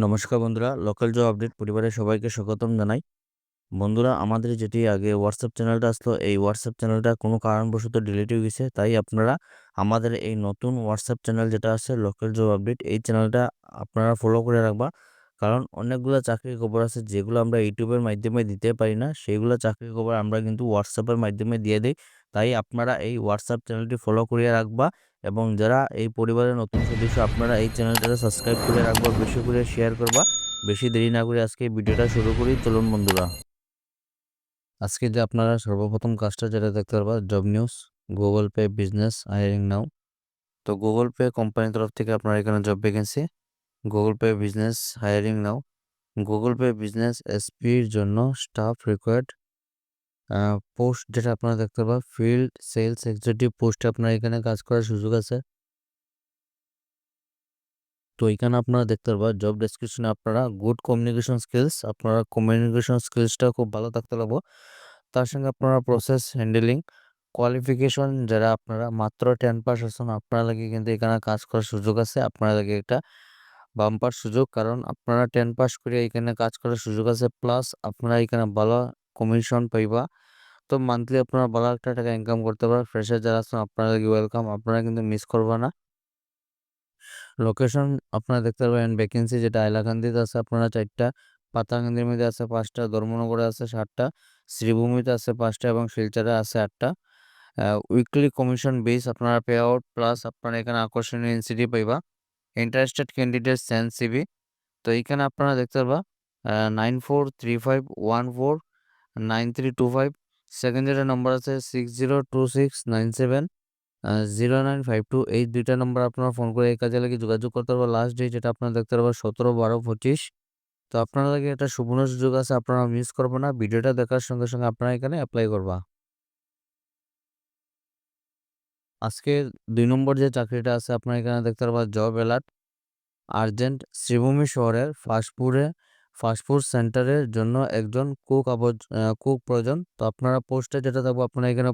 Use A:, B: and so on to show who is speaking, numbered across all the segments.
A: নমস্কার বন্ধুরা, local job update পরিবারের সবাইকে স্বাগতম জানাই। বন্ধুরা, আমাদের যেটি আগে হোয়াটসঅ্যাপ চ্যানেলটা আসলো, এই হোয়াটসঅ্যাপ চ্যানেলটা কোনো কারণবশত ডিলিট হয়ে গেছে। তাই আপনারা আমাদের এই নতুন হোয়াটসঅ্যাপ চ্যানেল যেটা আছে লোকাল জব আপডেট, এই চ্যানেলটা আপনারা ফলো করে রাখবা। কারণ অনেকগুলো চাকরির খবর আছে যেগুলো আমরা ইউটিউবের মাধ্যমে দিতে পারি না, সেইগুলো চাকরির খবর আমরা কিন্তু হোয়াটসঅ্যাপের মাধ্যমে দিয়ে দিই। তাই আপনারা এই হোয়াটসঅ্যাপ চ্যানেলটি ফলো করিয়ে রাখবা এবং যারা এই পরিবারের নতুন সদস্য আপনারা এই চ্যানেলটা সাবস্ক্রাইব করে রাখবা, বেশি করে শেয়ার করবা। বেশি দেরি না করে আজকে ভিডিওটা শুরু করি, চলুন বন্ধুরা। আজকে যে আপনারা সর্বপ্রথম কাজটা যেটা দেখতে পারবা, job news, Google Pay business hiring now. তো গুগল পে কোম্পানির তরফ থেকে আপনারা এখানে job vacancy, Google Pay business hiring now. Google Pay business এসপির জন্য স্টাফ রিকোয়ার্ড। পোস্ট যেটা আপনারা দেখতে পারবা, ফিল্ড সেলস এক্সিকিউটিভ পোস্টে আপনার এখানে কাজ করার সুযোগ আছে। তো এখানে আপনারা দেখতে পারবা জব ডেসক্রিপশনে আপনারা গুড কমিউনিকেশন স্কিলস, আপনারা কমিউনিকেশন স্কিলসটা খুব ভালো থাকতে লাগবো। তার সঙ্গে আপনারা প্রসেস হ্যান্ডেলিং কোয়ালিফিকেশন, যারা আপনারা মাত্র 10 পাস আছেন, আপনারা লাগে কিন্তু এখানে কাজ করার সুযোগ আছে। আপনারা লাগে একটা বাম্পার সুযোগ, কারণ আপনারা 10 পাস করে এখানে কাজ করার সুযোগ আছে, প্লাস আপনারা এখানে ভালো কমিশন পাইবা। তো মান্থলি আপনারা ভালো একটা টাকা ইনকাম করতে পারবেন। ফ্রেশার যারা আছেন আপনারা লাগে ওয়েলকাম, আপনারা কিন্তু মিস করবা না। লোকেশন আপনারা দেখতে পারবেন ভ্যাকেন্সি যেটা হাইলাকান্দিতে আছে আপনারা 4টা, পাতাকান্দির মধ্যে আছে 5টা, ধর্মনগরে আছে 7টা, শ্রীভূমিতে আছে 5টা এবং শিলচরে আছে 8টা। উইকলি কমিশন বেস আপনারা পে আউট, প্লাস আপনারা এখানে আকর্ষণীয় ইনসিডি পাইবা। Interested candidate send CV. তো এইখানে আপনারা দেখতে পারবা 9435149325। সেকেন্ড যেটা নম্বর আছে 602697 0952। এই দুইটা নম্বর আপনারা ফোন করে এই কাজে লাগে যোগাযোগ করতে পারবেন। লাস্ট ডেট যেটা আপনারা দেখতে পারবেন 17/12/25। তো আপনারা লাগে একটা সুবর্ণ সুযোগ আছে, আপনারা মিস করবেন না। ভিডিওটা দেখার সঙ্গে সঙ্গে আপনারা এখানে অ্যাপ্লাই করবা। আজকে 2 নম্বর যে চাকরিটা আছে আপনারা এখানে দেখতে পারবেন জব অ্যালার্ট আর্জেন্ট। শ্রীভূমি শহরের ফাস্টফুড সেন্টারের জন্য একজন কুক প্রয়োজন। তো আপনারা পোস্টে যেটা থাকবো, আপনারা এখানে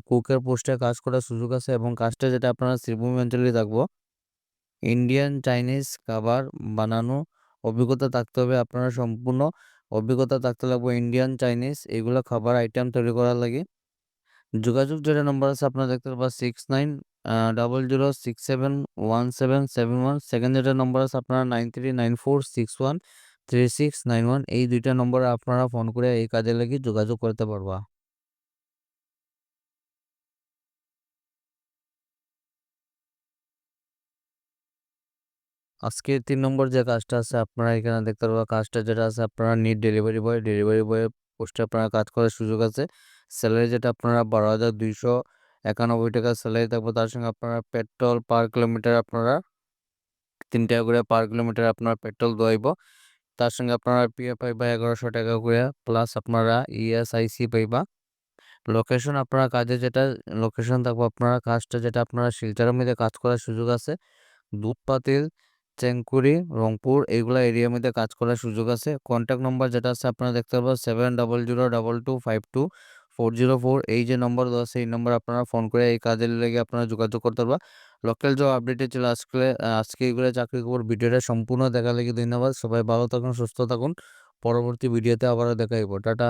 A: কুকের পোস্টে কাজ করার সুযোগ আছে এবং কাজটা যেটা আপনারা শ্রীভূমি অঞ্চলে থাকবো। ইন্ডিয়ান চাইনিজ খাবার বানানো অভিজ্ঞতা থাকতে হবে, আপনারা সম্পূর্ণ অভিজ্ঞতা থাকতে লাগবে ইন্ডিয়ান চাইনিজ এগুলো খাবার আইটেম তৈরি করার লাগে। যোগাযোগ যেটা নম্বর আছে আপনারা দেখতে পারবেন 6900671771। সেকেন্ড যেটা নম্বর আছে আপনারা 9394613691। এই দুইটা নম্বরে আপনারা ফোন করে এই কাজে লাগি যোগাযোগ করতে পারবা। আজকে 3 নম্বর যে কাজটা আছে আপনারা এখানে দেখতে পারবা, কাজটা যেটা আছে আপনারা নিড ডেলিভারি বয় পোস্টে আপনারা কাজ করার সুযোগ আছে। স্যালারি যেটা আপনারা 12,291 টাকা স্যালারি থাকবে। তার সঙ্গে আপনারা পেট্রোল পার কিলোমিটার আপনারা 3 টাকা করে পার কিলোমিটার আপনার পেট্রোল দোয়াইব। তার সঙ্গে আপনারা পিএফ পাইবা 1100 টাকা করে, প্লাস আপনারা ইএসআইসি পাইবা। লোকেশন আপনারা কাজে যেটা লোকেশন থাকবো, আপনারা কাজটা যেটা আপনারা শিলচরের মধ্যে কাজ করার সুযোগ আছে। দুধপাতিল, চেংকুরি, রংপুর এইগুলা এরিয়ার মধ্যে কাজ করার সুযোগ আছে। কন্ট্যাক্ট নম্বর যেটা আছে আপনারা দেখতে পাবেন 700222524004। এই যে নম্বর দেওয়া আছে এই নম্বর আপনারা ফোন করে এই কাজের লেগে আপনারা যোগাযোগ করতে পারবা। লোকাল জব আপডেটে ছিল আজকে এইগুলো চাকরি খবর। ভিডিওটা সম্পূর্ণ দেখার লেগে ধন্যবাদ। সবাই ভালো থাকুন, সুস্থ থাকুন। পরবর্তী ভিডিওতে আবারও দেখা হইব। টাটা।